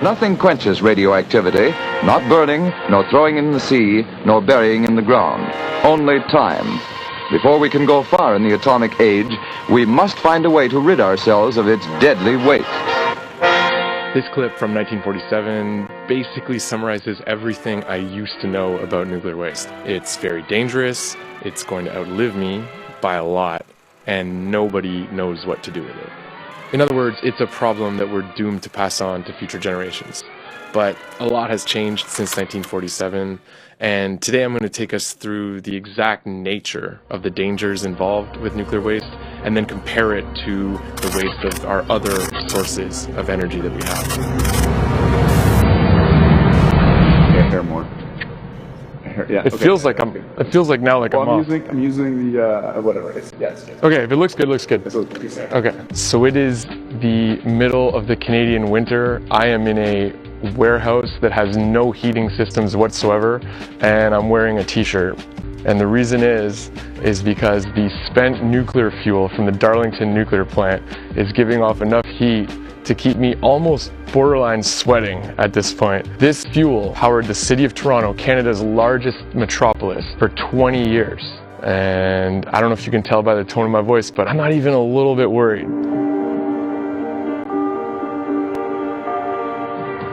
Nothing quenches radioactivity, not burning, nor throwing in the sea, nor burying in the ground. Only time. Before we can go far in the atomic age, we must find a way to rid ourselves of its deadly weight. This clip from 1947 basically summarizes everything I used to know about nuclear waste. It's very dangerous, it's going to outlive me by a lot, and nobody knows what to do with it. In other words, it's a problem that we're doomed to pass on to future generations. But a lot has changed since 1947, and today I'm going to take us through the exact nature of the dangers involved with nuclear waste, and then compare it to the waste of our other sources of energy that we have. Yeah, hair more. Yeah, it feels like I'm. It feels like now like I'm off. I'm using the whatever. Yes. Okay, if it looks good, looks good. Okay, so it is the middle of the Canadian winter. I am in a warehouse that has no heating systems whatsoever, and I'm wearing a t-shirt. And the reason is because the spent nuclear fuel from the Darlington nuclear plant is giving off enough heat to keep me almost borderline sweating at this point. This fuel powered the city of Toronto, Canada's largest metropolis, for 20 years. And I don't know if you can tell by the tone of my voice, but I'm not even a little bit worried.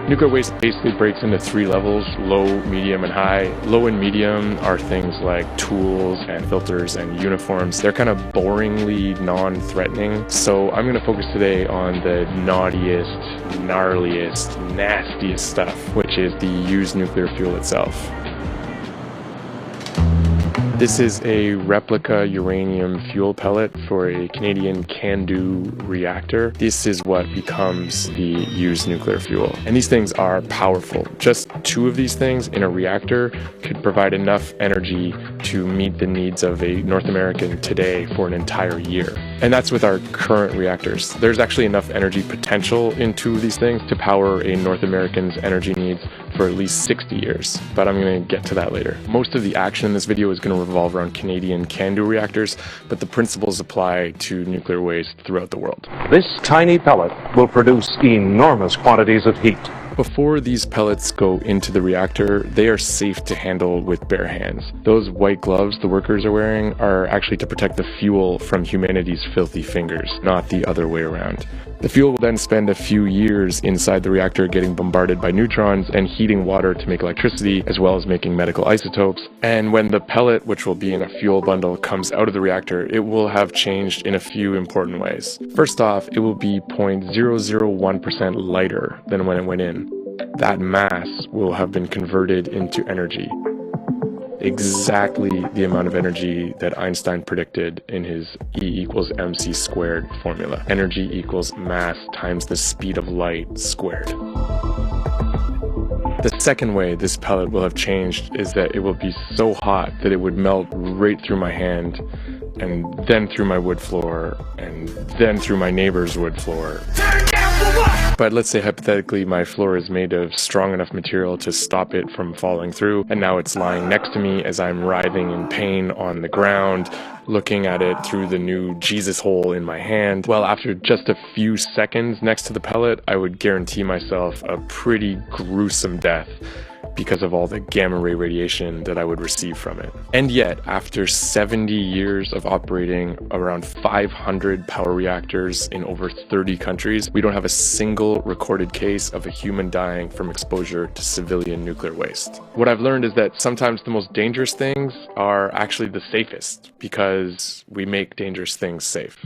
Nuclear waste basically breaks into 3 levels: low, medium, and high. Low and medium are things like tools and filters and uniforms. They're kind of boringly non-threatening. So I'm going to focus today on the naughtiest, gnarliest, nastiest stuff, which is the used nuclear fuel itself. This is a replica uranium fuel pellet for a Canadian CANDU reactor. This is what becomes the used nuclear fuel. And these things are powerful. Just 2 of these things in a reactor could provide enough energy to meet the needs of a North American today for an entire year. And that's with our current reactors. There's actually enough energy potential in 2 of these things to power a North American's energy needs for at least 60 years. But I'm going to get to that later. Most of the action in this video is going to revolve around Canadian CANDU reactors, but the principles apply to nuclear waste throughout the world. This tiny pellet will produce enormous quantities of heat. Before these pellets go into the reactor, they are safe to handle with bare hands. Those white gloves the workers are wearing are actually to protect the fuel from humanity's filthy fingers, not the other way around. The fuel will then spend a few years inside the reactor getting bombarded by neutrons and heating water to make electricity, as well as making medical isotopes. And when the pellet, which will be in a fuel bundle, comes out of the reactor, it will have changed in a few important ways. First off, it will be 0.001% lighter than when it went in. That mass will have been converted into energy. Exactly the amount of energy that Einstein predicted in his E=mc² formula. Energy equals mass times the speed of light squared. The second way this pellet will have changed is that it will be so hot that it would melt right through my hand, and then through my wood floor, and then through my neighbor's wood floor. But let's say hypothetically my floor is made of strong enough material to stop it from falling through, and now it's lying next to me as I'm writhing in pain on the ground, looking at it through the new Jesus hole in my hand. Well, after just a few seconds next to the pellet, I would guarantee myself a pretty gruesome death because of all the gamma ray radiation that I would receive from it. And yet, after 70 years of operating around 500 power reactors in over 30 countries, we don't have a single recorded case of a human dying from exposure to civilian nuclear waste. What I've learned is that sometimes the most dangerous things are actually the safest, because we make dangerous things safe.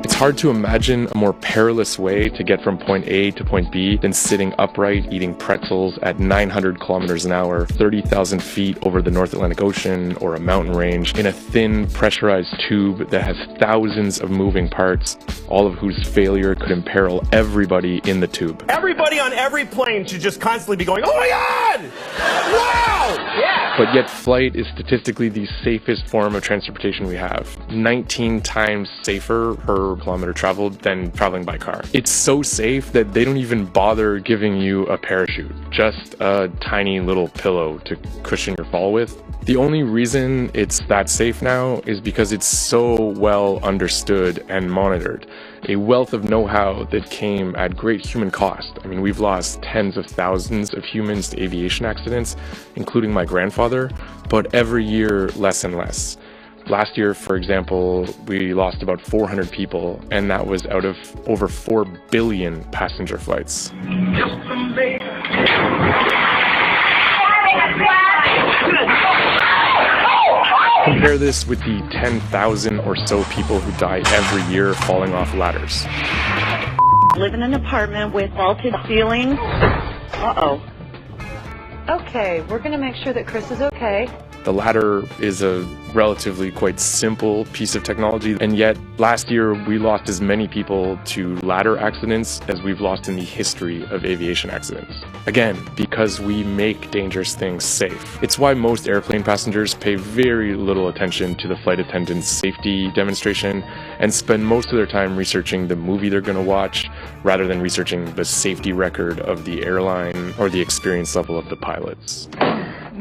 It's hard to imagine a more perilous way to get from point A to point B than sitting upright eating pretzels at 900 kilometers an hour, 30,000 feet over the North Atlantic Ocean or a mountain range in a thin pressurized tube that has thousands of moving parts, all of whose failure could imperil everybody in the tube. Everybody on every plane should just constantly be going, "Oh my God! Wow! Yeah!" But yet flight is statistically the safest form of transportation we have. 19 times safer per kilometer traveled than traveling by car. It's so safe that they don't even bother giving you a parachute, just a tiny little pillow to cushion your fall with. The only reason it's that safe now is because it's so well understood and monitored. a wealth of know-how that came at great human cost. I mean, we've lost tens of thousands of humans to aviation accidents, including my grandfather, but every year less and less. Last year, for example, we lost about 400 people, and that was out of over 4 billion passenger flights. Compare this with the 10,000 or so people who die every year falling off ladders. Live in an apartment with vaulted ceilings. Uh-oh. Okay, we're gonna make sure that Chris is okay. The ladder is a relatively quite simple piece of technology, and yet last year we lost as many people to ladder accidents as we've lost in the history of aviation accidents. Again, because we make dangerous things safe. It's why most airplane passengers pay very little attention to the flight attendant's safety demonstration and spend most of their time researching the movie they're going to watch rather than researching the safety record of the airline or the experience level of the pilots.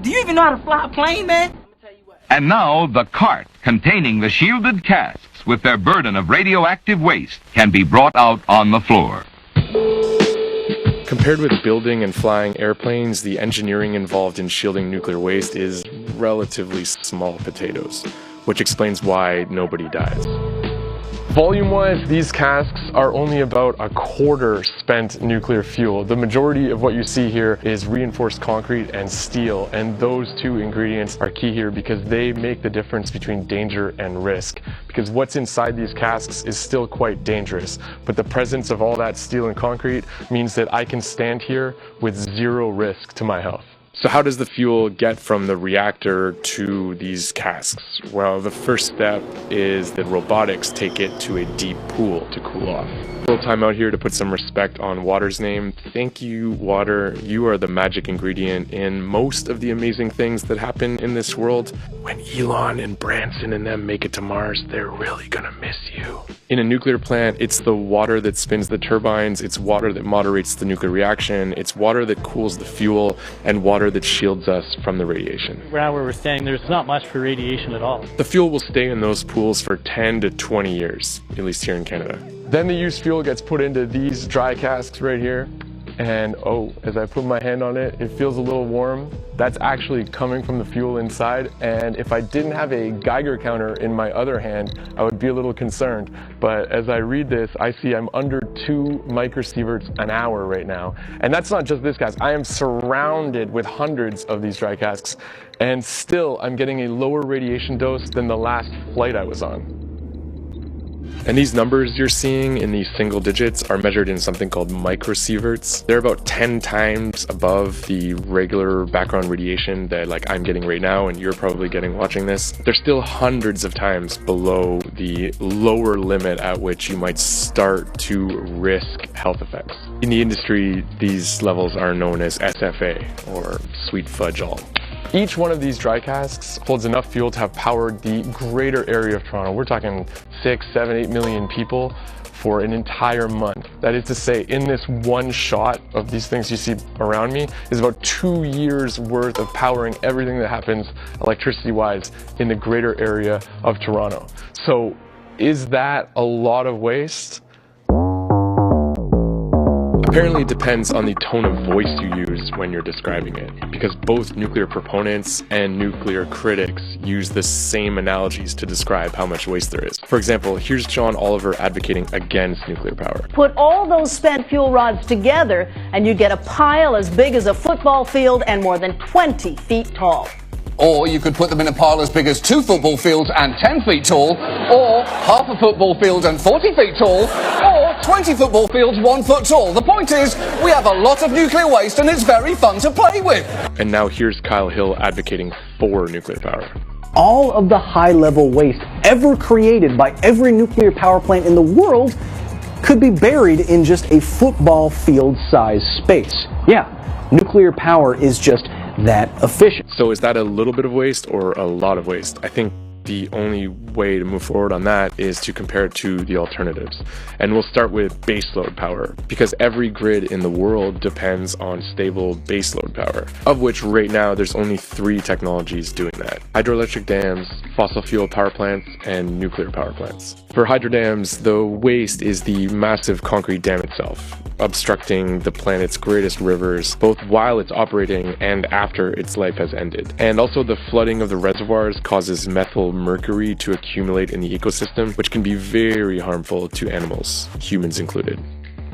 Do you even know how to fly a plane, man? And now the cart containing the shielded casks with their burden of radioactive waste can be brought out on the floor. Compared with building and flying airplanes, the engineering involved in shielding nuclear waste is relatively small potatoes, which explains why nobody dies. Volume-wise, these casks are only about a quarter spent nuclear fuel. The majority of what you see here is reinforced concrete and steel, and those two ingredients are key here because they make the difference between danger and risk. Because what's inside these casks is still quite dangerous, but the presence of all that steel and concrete means that I can stand here with zero risk to my health. So how does the fuel get from the reactor to these casks? Well, the first step is that robotics take it to a deep pool to cool off. A little time out here to put some respect on water's name. Thank you, water. You are the magic ingredient in most of the amazing things that happen in this world. When Elon and Branson and them make it to Mars, they're really gonna miss you. In a nuclear plant, it's the water that spins the turbines, it's water that moderates the nuclear reaction, it's water that cools the fuel, and water that shields us from the radiation. Where we're staying, there's not much for radiation at all. The fuel will stay in those pools for 10 to 20 years, at least here in Canada. Then the used fuel gets put into these dry casks right here. And as I put my hand on it, it feels a little warm. That's actually coming from the fuel inside. And if I didn't have a Geiger counter in my other hand, I would be a little concerned. But as I read this, I see I'm under 2 microsieverts an hour right now. And that's not just this cask. I am surrounded with hundreds of these dry casks. And still, I'm getting a lower radiation dose than the last flight I was on. And these numbers you're seeing in these single digits are measured in something called microsieverts. They're about 10 times above the regular background radiation that I'm getting right now and you're probably getting watching this. They're still hundreds of times below the lower limit at which you might start to risk health effects. In the industry, these levels are known as SFA, or sweet fudge all. Each one of these dry casks holds enough fuel to have powered the greater area of Toronto. We're talking 6, 7, 8 million people for an entire month. That is to say, in this one shot of these things you see around me is about 2 years worth of powering everything that happens electricity-wise in the greater area of Toronto. So is that a lot of waste? Apparently it depends on the tone of voice you use when you're describing it, because both nuclear proponents and nuclear critics use the same analogies to describe how much waste there is. For example, here's John Oliver advocating against nuclear power. Put all those spent fuel rods together and you get a pile as big as a football field and more than 20 feet tall. Or you could put them in a pile as big as 2 football fields and 10 feet tall, or half a football field and 40 feet tall, or 20 football fields 1 foot tall. The point is, we have a lot of nuclear waste and it's very fun to play with. And now here's Kyle Hill advocating for nuclear power. All of the high-level waste ever created by every nuclear power plant in the world could be buried in just a football field-sized space. Yeah, nuclear power is just that efficient. So is that a little bit of waste or a lot of waste? I think the only way to move forward on that is to compare it to the alternatives. And we'll start with baseload power, because every grid in the world depends on stable baseload power, of which right now there's only 3 technologies doing that: hydroelectric dams, fossil fuel power plants, and nuclear power plants. For hydrodams, the waste is the massive concrete dam itself, obstructing the planet's greatest rivers, both while it's operating and after its life has ended. And also the flooding of the reservoirs causes methyl mercury to accumulate in the ecosystem, which can be very harmful to animals, humans included.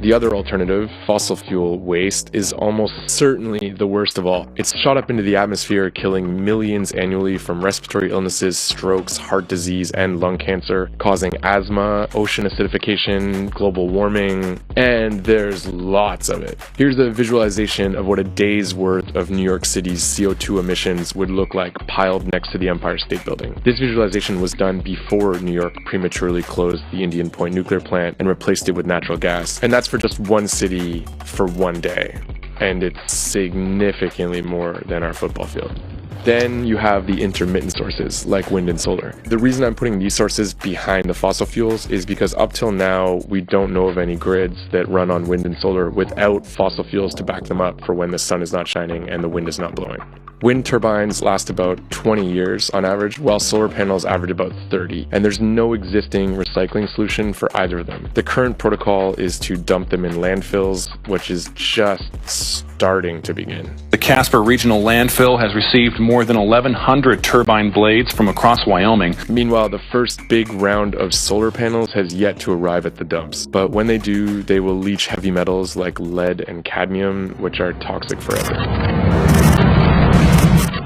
The other alternative, fossil fuel waste, is almost certainly the worst of all. It's shot up into the atmosphere, killing millions annually from respiratory illnesses, strokes, heart disease, and lung cancer, causing asthma, ocean acidification, global warming, and there's lots of it. Here's a visualization of what a day's worth of New York City's CO2 emissions would look like piled next to the Empire State Building. This visualization was done before New York prematurely closed the Indian Point nuclear plant and replaced it with natural gas. And that's for just one city for one day, and it's significantly more than our football field. Then you have the intermittent sources like wind and solar. The reason I'm putting these sources behind the fossil fuels is because up till now we don't know of any grids that run on wind and solar without fossil fuels to back them up for when the sun is not shining and the wind is not blowing. Wind turbines last about 20 years on average, while solar panels average about 30, and there's no existing recycling solution for either of them. The current protocol is to dump them in landfills, which is just starting to begin. The Casper Regional Landfill has received more than 1,100 turbine blades from across Wyoming. Meanwhile, the first big round of solar panels has yet to arrive at the dumps, but when they do, they will leach heavy metals like lead and cadmium, which are toxic forever.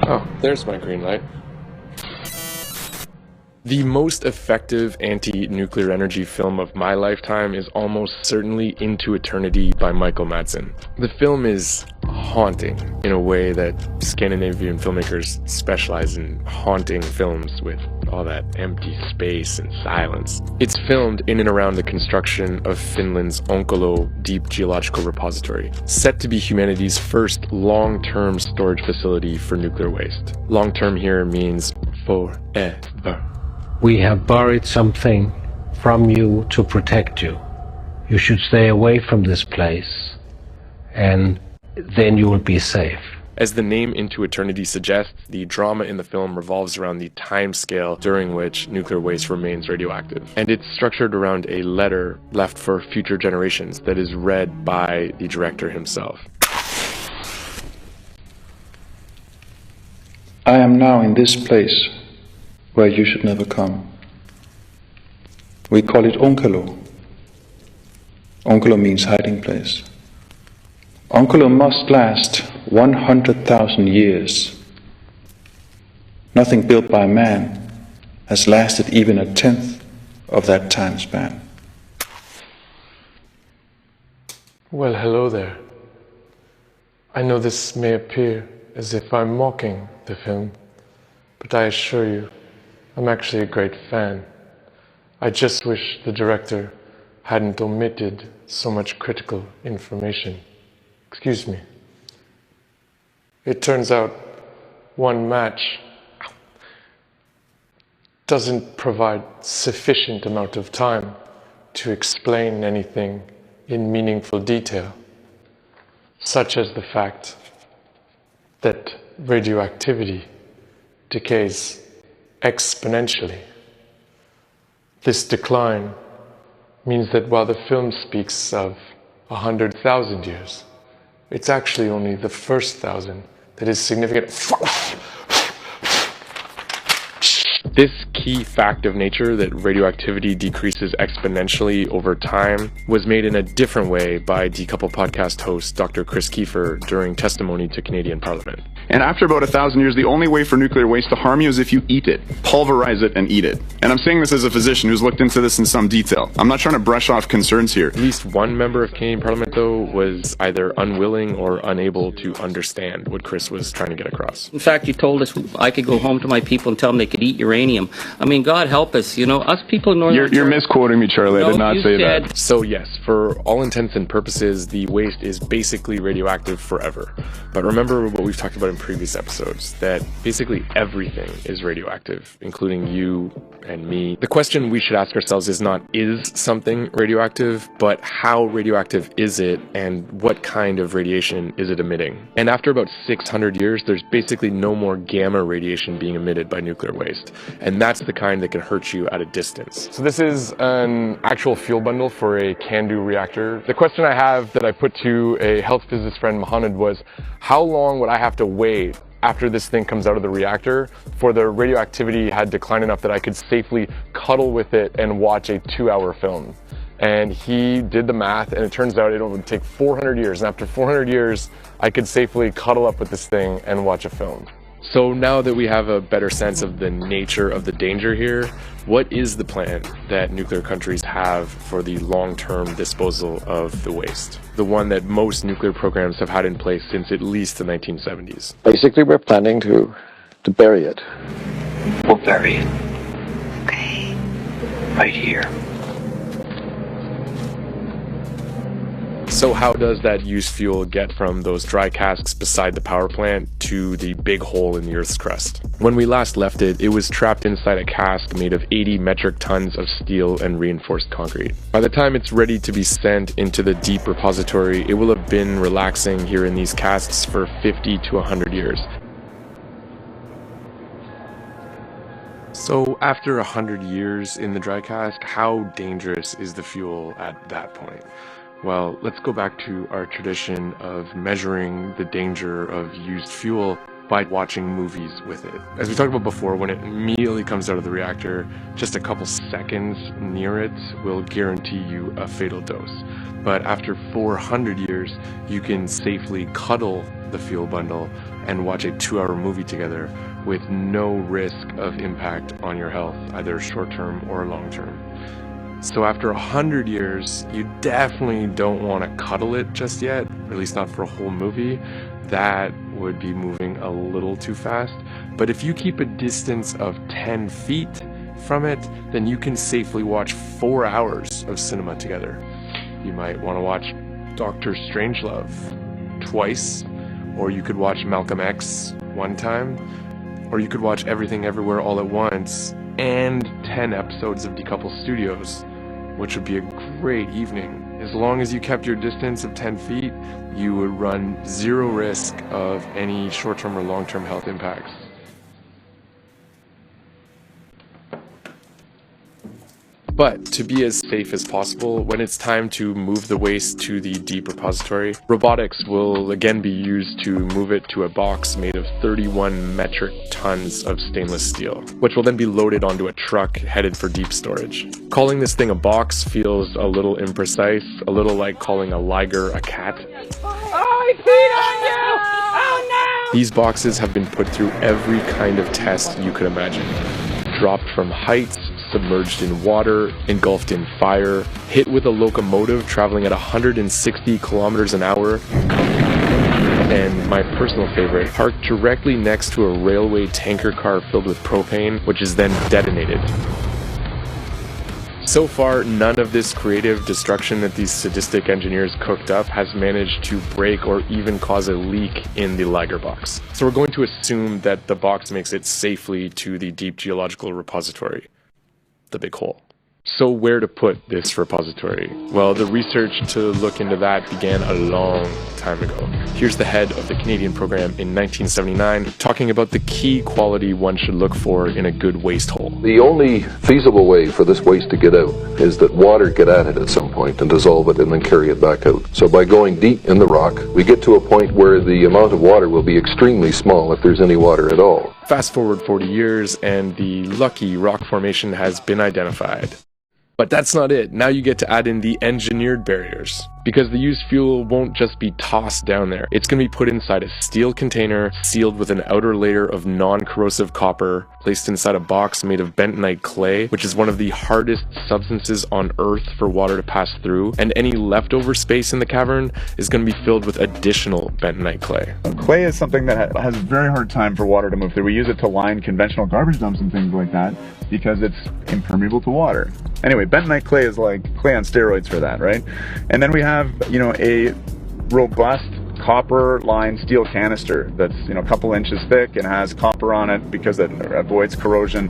Oh, there's my green light. The most effective anti-nuclear energy film of my lifetime is almost certainly Into Eternity by Michael Madsen. The film is haunting in a way that Scandinavian filmmakers specialize in haunting films with all that empty space and silence. It's filmed in and around the construction of Finland's Onkolo Deep Geological Repository, set to be humanity's first long-term storage facility for nuclear waste. Long-term here means forever. We have borrowed something from you to protect you. You should stay away from this place, and then you will be safe. As the name Into Eternity suggests, the drama in the film revolves around the time scale during which nuclear waste remains radioactive. And it's structured around a letter left for future generations that is read by the director himself. I am now in this place where you should never come. We call it Onkolo. Onkolo means hiding place. Onkolo must last 100,000 years. Nothing built by man has lasted even a tenth of that time span. Well, hello there. I know this may appear as if I'm mocking the film, but I assure you, I'm actually a great fan. I just wish the director hadn't omitted so much critical information. Excuse me. It turns out one match doesn't provide sufficient amount of time to explain anything in meaningful detail, such as the fact that radioactivity decays exponentially. This decline means that while the film speaks of 100,000 years, it's actually only the first 1,000 that is significant. This key fact of nature, that radioactivity decreases exponentially over time, was made in a different way by Decouple podcast host Dr. Chris Kiefer during testimony to Canadian Parliament. And after about 1,000 years, the only way for nuclear waste to harm you is if you eat it, pulverize it, and eat it. And I'm saying this as a physician who's looked into this in some detail. I'm not trying to brush off concerns here. At least one member of Canadian Parliament, though, was either unwilling or unable to understand what Chris was trying to get across. In fact, you told us I could go home to my people and tell them they could eat uranium. I mean, God help us, you know, us people in Northern You're misquoting me, Charlie. I did not say that. So yes, for all intents and purposes, the waste is basically radioactive forever. But remember what we've talked about in in previous episodes that basically everything is radioactive, including you and me. The question we should ask ourselves is not, is something radioactive, but how radioactive is it and what kind of radiation is it emitting? And after about 600 years, there's basically no more gamma radiation being emitted by nuclear waste. And that's the kind that can hurt you at a distance. So this is an actual fuel bundle for a CANDU reactor. The question I have that I put to a health physicist friend, Mohammed, was how long would I have to wait after this thing comes out of the reactor for the radioactivity had declined enough that I could safely cuddle with it and watch a 2-hour film. And he did the math, and it turns out it would take 400 years. And after 400 years, I could safely cuddle up with this thing and watch a film. So now that we have a better sense of the nature of the danger here, what is the plan that nuclear countries have for the long-term disposal of the waste? The one that most nuclear programs have had in place since at least the 1970s. Basically, we're planning to bury it. We'll bury it. Okay. Right here. So how does that used fuel get from those dry casks beside the power plant to the big hole in the Earth's crust? When we last left it, it was trapped inside a cask made of 80 metric tons of steel and reinforced concrete. By the time it's ready to be sent into the deep repository, it will have been relaxing here in these casks for 50 to 100 years. So after 100 years in the dry cask, how dangerous is the fuel at that point? Well, let's go back to our tradition of measuring the danger of used fuel by watching movies with it. As we talked about before, when it immediately comes out of the reactor, just a couple seconds near it will guarantee you a fatal dose. But after 400 years, you can safely cuddle the fuel bundle and watch a 2-hour movie together with no risk of impact on your health, either short-term or long-term. So after 100 years, you definitely don't want to cuddle it just yet, or at least not for a whole movie. That would be moving a little too fast. But if you keep a distance of 10 feet from it, then you can safely watch 4 hours of cinema together. You might want to watch Dr. Strangelove twice, or you could watch Malcolm X one time, or you could watch Everything Everywhere All at Once, and 10 episodes of Decouple Studios, which would be a great evening. As long as you kept your distance of 10 feet, you would run zero risk of any short-term or long-term health impacts. But to be as safe as possible, when it's time to move the waste to the deep repository, robotics will again be used to move it to a box made of 31 metric tons of stainless steel, which will then be loaded onto a truck headed for deep storage. Calling this thing a box feels a little imprecise, a little like calling a liger a cat. Oh, he peed on you! Oh no! These boxes have been put through every kind of test you could imagine. Dropped from heights, submerged in water, engulfed in fire, hit with a locomotive traveling at 160 kilometers an hour, and my personal favorite, parked directly next to a railway tanker car filled with propane, which is then detonated. So far, none of this creative destruction that these sadistic engineers cooked up has managed to break or even cause a leak in the Liger box. So we're going to assume that the box makes it safely to the deep geological repository, the big hole. So where to put this repository? Well, the research to look into that began a long time ago. Here's the head of the Canadian program in 1979 talking about the key quality one should look for in a good waste hole. The only feasible way for this waste to get out is that water get at it at some point and dissolve it and then carry it back out. So by going deep in the rock, we get to a point where the amount of water will be extremely small if there's any water at all. Fast forward 40 years and the lucky rock formation has been identified. But that's not it. Now you get to add in the engineered barriers. Because the used fuel won't just be tossed down there. It's going to be put inside a steel container, sealed with an outer layer of non-corrosive copper, placed inside a box made of bentonite clay, which is one of the hardest substances on Earth for water to pass through. And any leftover space in the cavern is going to be filled with additional bentonite clay. Clay is something that has a very hard time for water to move through. We use it to line conventional garbage dumps and things like that because it's impermeable to water. Anyway, bentonite clay is like clay on steroids for that, right? And then we have, a robust copper-lined steel canister that's, a couple inches thick and has copper on it because it avoids corrosion.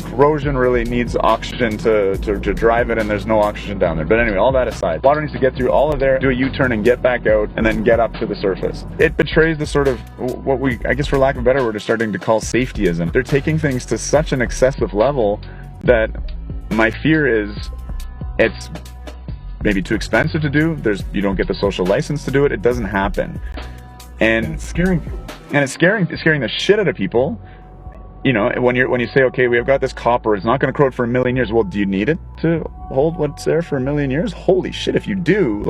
Corrosion really needs oxygen to drive it, and there's no oxygen down there. But anyway, all that aside, water needs to get through all of there, do a U-turn and get back out, and then get up to the surface. It betrays the sort of, what we, I guess for lack of a better word, are starting to call safetyism. They're taking things to such an excessive level that my fear is it's maybe too expensive to do. You don't get the social license to do it. It doesn't happen. And it's scaring people. And it's scaring the shit out of people. When you say, okay, we have got this copper, it's not going to corrode for 1 million years. Well, do you need it to hold what's there for 1 million years? Holy shit, if you do,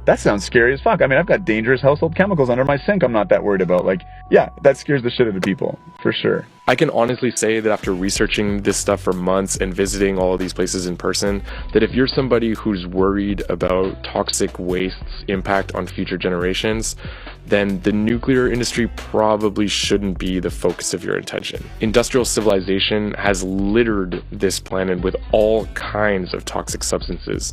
that sounds scary as fuck. I mean, I've got dangerous household chemicals under my sink I'm not that worried about. Yeah, that scares the shit out of people, for sure. I can honestly say that after researching this stuff for months and visiting all of these places in person, that if you're somebody who's worried about toxic waste's impact on future generations, then the nuclear industry probably shouldn't be the focus of your attention. Industrial civilization has littered this planet with all kinds of toxic substances.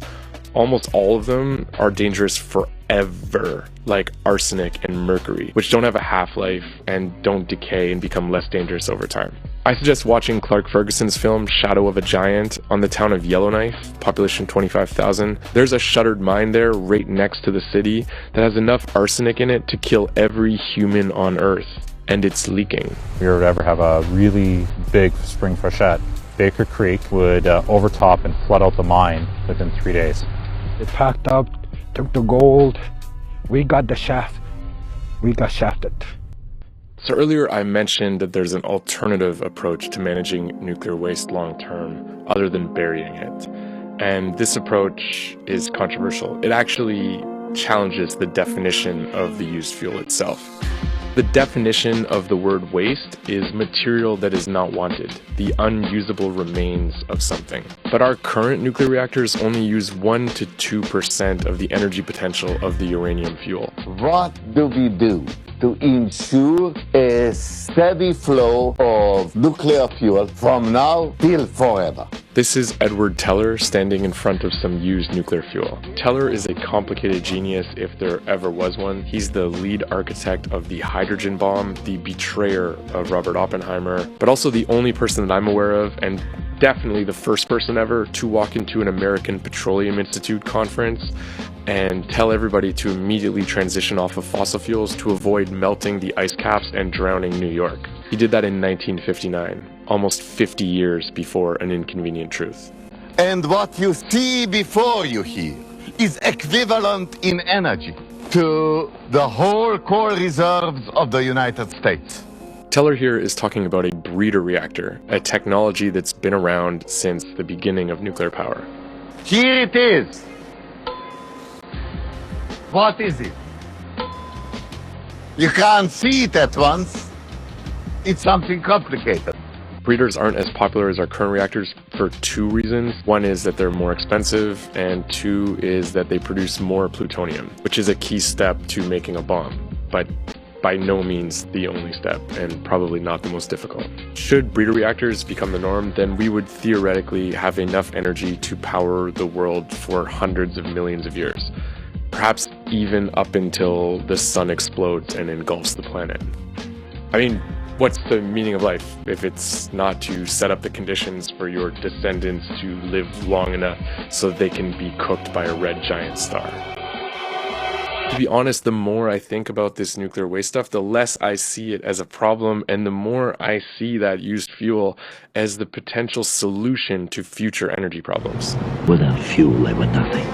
Almost all of them are dangerous forever, like arsenic and mercury, which don't have a half-life and don't decay and become less dangerous over time. I suggest watching Clark Ferguson's film Shadow of a Giant on the town of Yellowknife, population 25,000. There's a shuttered mine there right next to the city that has enough arsenic in it to kill every human on Earth, and it's leaking. If we were to ever have a really big spring freshet, Baker Creek would overtop and flood out the mine within 3 days. They packed up, took the gold, we got the shaft, we got shafted. So earlier I mentioned that there's an alternative approach to managing nuclear waste long term other than burying it. And this approach is controversial. It actually challenges the definition of the used fuel itself. The definition of the word waste is material that is not wanted, the unusable remains of something. But our current nuclear reactors only use 1 to 2% of the energy potential of the uranium fuel. What do we do to ensure a steady flow of nuclear fuel from now till forever? This is Edward Teller standing in front of some used nuclear fuel. Teller is a complicated genius if there ever was one. He's the lead architect of the hydrogen bomb, the betrayer of Robert Oppenheimer, but also the only person that I'm aware of, and definitely the first person ever to walk into an American Petroleum Institute conference and tell everybody to immediately transition off of fossil fuels to avoid melting the ice caps and drowning New York. He did that in 1959. Almost 50 years before An Inconvenient Truth. And what you see before you here is equivalent in energy to the whole core reserves of the United States. Teller here is talking about a breeder reactor, a technology that's been around since the beginning of nuclear power. Here it is. What is it? You can't see it at once. It's something complicated. Breeders aren't as popular as our current reactors for 2 reasons. One is that they're more expensive, and 2 is that they produce more plutonium, which is a key step to making a bomb, but by no means the only step, and probably not the most difficult. Should breeder reactors become the norm, then we would theoretically have enough energy to power the world for hundreds of millions of years, perhaps even up until the sun explodes and engulfs the planet. I mean, what's the meaning of life if it's not to set up the conditions for your descendants to live long enough so they can be cooked by a red giant star? To be honest, the more I think about this nuclear waste stuff, the less I see it as a problem, and the more I see that used fuel as the potential solution to future energy problems. Without fuel, they were nothing.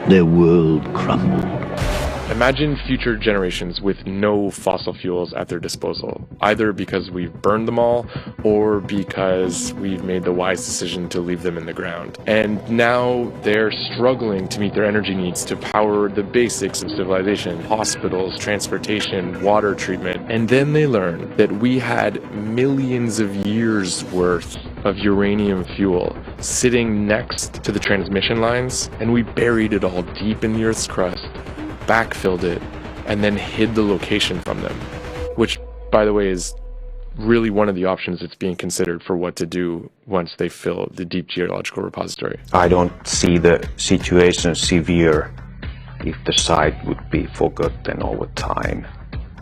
Their world crumbled. Imagine future generations with no fossil fuels at their disposal, either because we've burned them all or because we've made the wise decision to leave them in the ground. And now they're struggling to meet their energy needs to power the basics of civilization, hospitals, transportation, water treatment. And then they learn that we had millions of years worth of uranium fuel sitting next to the transmission lines, and we buried it all deep in the Earth's crust, backfilled it, and then hid the location from them, which, by the way, is really one of the options that's being considered for what to do once they fill the deep geological repository. I don't see the situation severe if the site would be forgotten over time.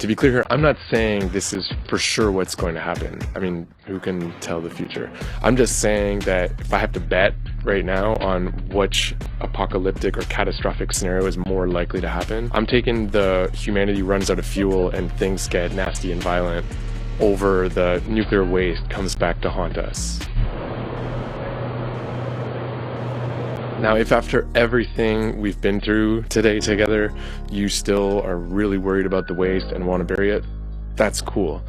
To be clear here, I'm not saying this is for sure what's going to happen. I mean, who can tell the future? I'm just saying that if I have to bet right now on which apocalyptic or catastrophic scenario is more likely to happen, I'm taking the humanity runs out of fuel and things get nasty and violent over the nuclear waste comes back to haunt us. Now, if after everything we've been through today together, you still are really worried about the waste and want to bury it, that's cool.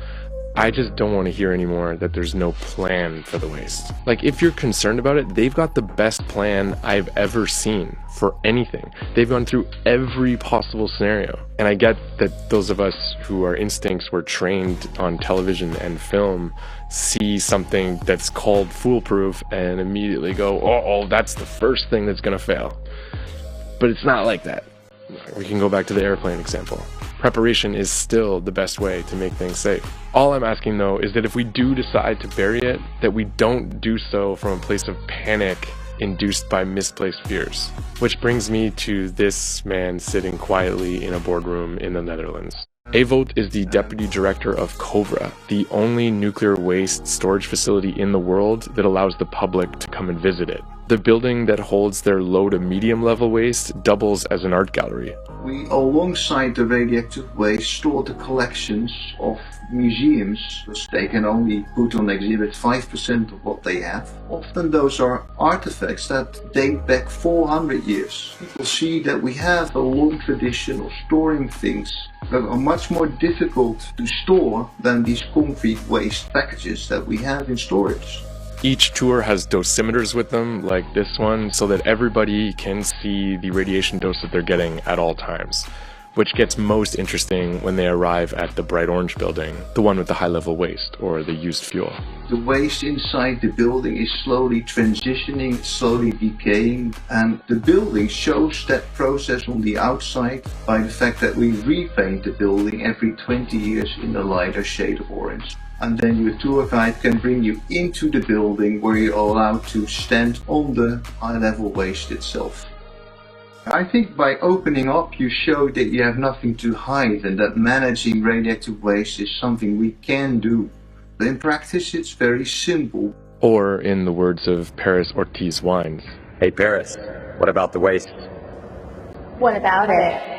I just don't want to hear anymore that there's no plan for the waste. Like, if you're concerned about it, they've got the best plan I've ever seen for anything. They've gone through every possible scenario. And I get that those of us who our instincts were trained on television and film see something that's called foolproof and immediately go, oh, that's the first thing that's gonna fail. But it's not like that. We can go back to the airplane example. Preparation is still the best way to make things safe. All I'm asking though is that if we do decide to bury it, that we don't do so from a place of panic induced by misplaced fears. Which brings me to this man sitting quietly in a boardroom in the Netherlands. Ewout is the deputy director of Cobra, the only nuclear waste storage facility in the world that allows the public to come and visit it. The building that holds their low to medium level waste doubles as an art gallery. We, alongside the radioactive waste, store the collections of museums, because they can only put on exhibit 5% of what they have. Often those are artifacts that date back 400 years. People see that we have a long tradition of storing things that are much more difficult to store than these concrete waste packages that we have in storage. Each tour has dosimeters with them, like this one, so that everybody can see the radiation dose that they're getting at all times, which gets most interesting when they arrive at the bright orange building, the one with the high-level waste, or the used fuel. The waste inside the building is slowly transitioning, slowly decaying, and the building shows that process on the outside by the fact that we repaint the building every 20 years in a lighter shade of orange. And then your tour guide can bring you into the building where you're allowed to stand on the high-level waste itself. I think by opening up you show that you have nothing to hide and that managing radioactive waste is something we can do. But in practice it's very simple. Or in the words of Paris Ortiz Wines, hey Paris, what about the waste? What about it?